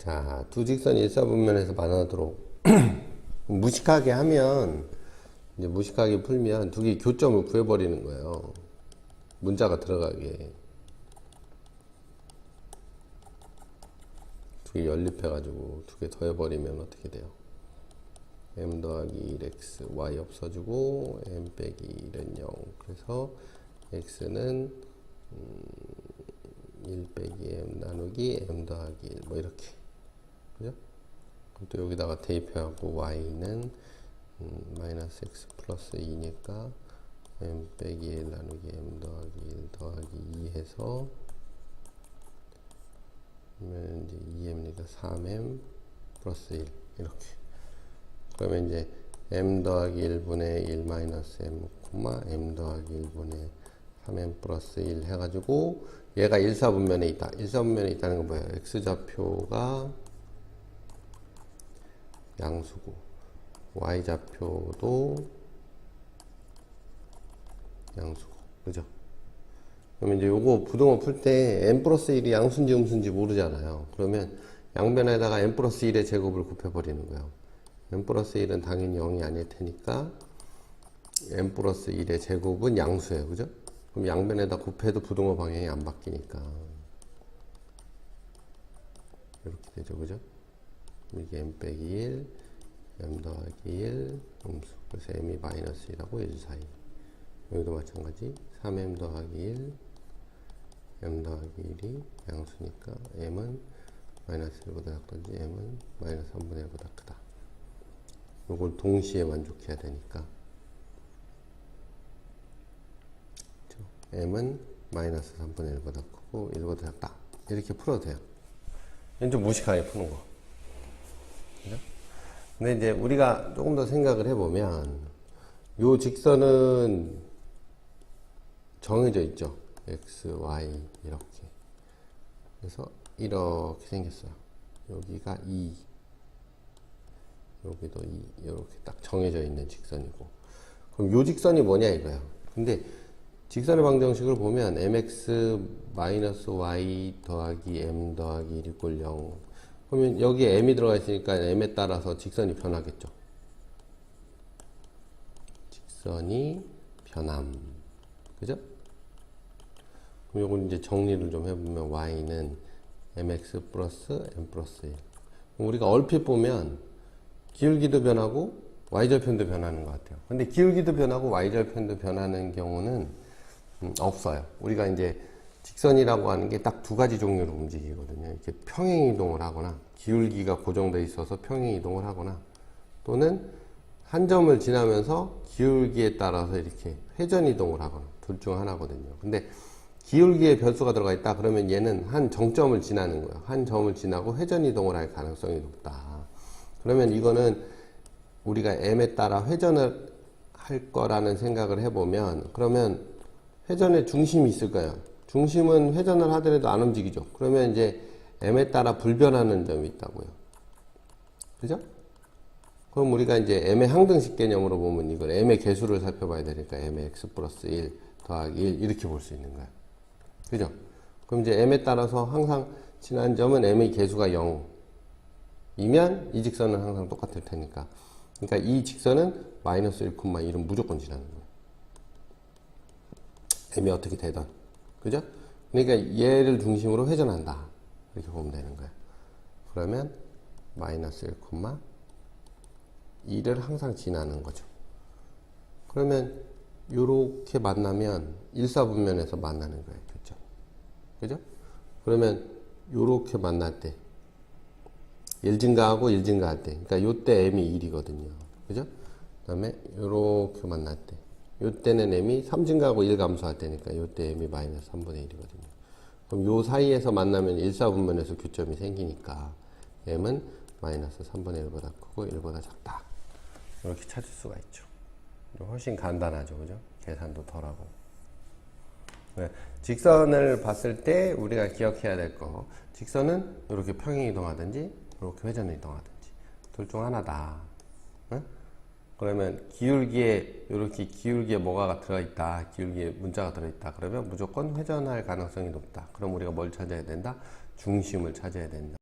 자, 두 직선이 일사분면에서 만나도록 무식하게 하면, 이제 무식하게 풀면 두 개의 교점을 구해버리는 거예요. 문자가 들어가게. 두 개 연립해가지고 두 개 더해버리면 어떻게 돼요? m 더하기 1x, y 없어지고 m 빼기 1은 0. 그래서 x는 1 빼기 m 나누기 m 더하기 1, 뭐 이렇게. 그죠? 그럼 또 여기다가 대입해갖고 y는 마이너스 x 플러스 2니까 m 빼기 1 나누기 m 더하기 1 더하기 2 해서 그러면 이제 2m니까 3m 플러스 1 이렇게. 그러면 이제 m 더하기 1분의 1 마이너스 m, m 더하기 1분의 3m 플러스 1 해가지고 얘가 일사분면에 있다. 일사분면에 있다는 건 뭐예요? x좌표가 양수고 y좌표도 양수고. 그죠? 그러면 이제 요거 부등호 풀 때 m 플러스 1이 양수인지 음수인지 모르잖아요. 그러면 양변에다가 m 플러스 1의 제곱을 곱해버리는 거예요. m 플러스 1은 당연히 0이 아닐 테니까 m 플러스 1의 제곱은 양수예요. 그죠? 그럼 양변에다 곱해도 부등호 방향이 안 바뀌니까 이렇게 되죠. 그죠? 이게 m 빼기 1, m 더하기 1, 음수. 그래서 m이 마이너스 1하고 1 사이. 여기도 마찬가지. 3m 더하기 1, m 더하기 1이 양수니까 m은 마이너스 1보다 작든지 m은 마이너스 3분의 1보다 크다. 이걸 동시에 만족해야 되니까 m은 마이너스 3분의 1보다 크고 1보다 작다. 이렇게 풀어도 돼요. 이건 좀 무식하게 푸는 거. 그죠? 근데 이제 우리가 조금 더 생각을 해보면 요 직선은 정해져 있죠. x, y 이렇게. 그래서 이렇게 생겼어요. 여기가 2, 여기도 2, 이렇게 딱 정해져 있는 직선이고. 그럼 요 직선이 뭐냐 이거야. 근데 직선의 방정식을 보면 mx 마이너스 y 더하기 m 더하기 1 이꼴 0. 그러면 여기에 m이 들어가 있으니까 m에 따라서 직선이 변하겠죠. 직선이 변함. 그죠? 그럼 요건 이제 정리를 좀 해보면 y는 mx 플러스 m 플러스 1. 우리가 얼핏 보면 기울기도 변하고 y절편도 변하는 것 같아요. 근데 기울기도 변하고 y절편도 변하는 경우는 없어요. 우리가 이제 직선이라고 하는 게 딱 두 가지 종류로 움직이거든요. 이렇게 평행 이동을 하거나 기울기가 고정되어 있어서 평행 이동을 하거나 또는 한 점을 지나면서 기울기에 따라서 이렇게 회전 이동을 하거나 둘 중 하나거든요. 근데 기울기에 변수가 들어가 있다 그러면 얘는 한 정점을 지나는 거예요. 한 점을 지나고 회전 이동을 할 가능성이 높다. 그러면 이거는 우리가 m에 따라 회전을 할 거라는 생각을 해보면 그러면 회전의 중심이 있을까요? 중심은 회전을 하더라도 안 움직이죠. 그러면 이제 m에 따라 불변하는 점이 있다고요. 그죠? 그럼 우리가 이제 m의 항등식 개념으로 보면 이걸 m의 개수를 살펴봐야 되니까 m의 x 플러스 1 더하기 1 이렇게 볼 수 있는 거야. 그죠? 그럼 이제 m에 따라서 항상 지난 점은 m의 개수가 0이면 이 직선은 항상 똑같을 테니까. 그러니까 이 직선은 마이너스 1,1은 무조건 지나는 거예요. m이 어떻게 되든. 그죠? 그러니까 얘를 중심으로 회전한다. 이렇게 보면 되는 거야. 그러면 마이너스 1,1을 항상 지나는 거죠. 그러면 요렇게 만나면 일사분면에서 만나는 거예요. 교점. 그죠? 그러면 요렇게 만날 때 1 증가하고 1 증가할 때 그러니까 요때 m이 1이거든요. 그죠? 그 다음에 요렇게 만날 때 요때는 m이 3 증가하고 1 감소할 때니까 요때 m이 마이너스 3분의 1이거든요. 그럼 요 사이에서 만나면 일사분면에서 교점이 생기니까 m은 마이너스 3분의 1보다 크고 1보다 작다. 이렇게 찾을 수가 있죠. 훨씬 간단하죠. 그죠? 계산도 덜하고. 직선을 봤을 때 우리가 기억해야 될 거. 직선은 이렇게 평행 이동하든지 이렇게 회전 이동하든지 둘 중 하나다. 응? 그러면 기울기에 이렇게 기울기에 뭐가 들어있다. 기울기에 문자가 들어있다. 그러면 무조건 회전할 가능성이 높다. 그럼 우리가 뭘 찾아야 된다? 중심을 찾아야 된다.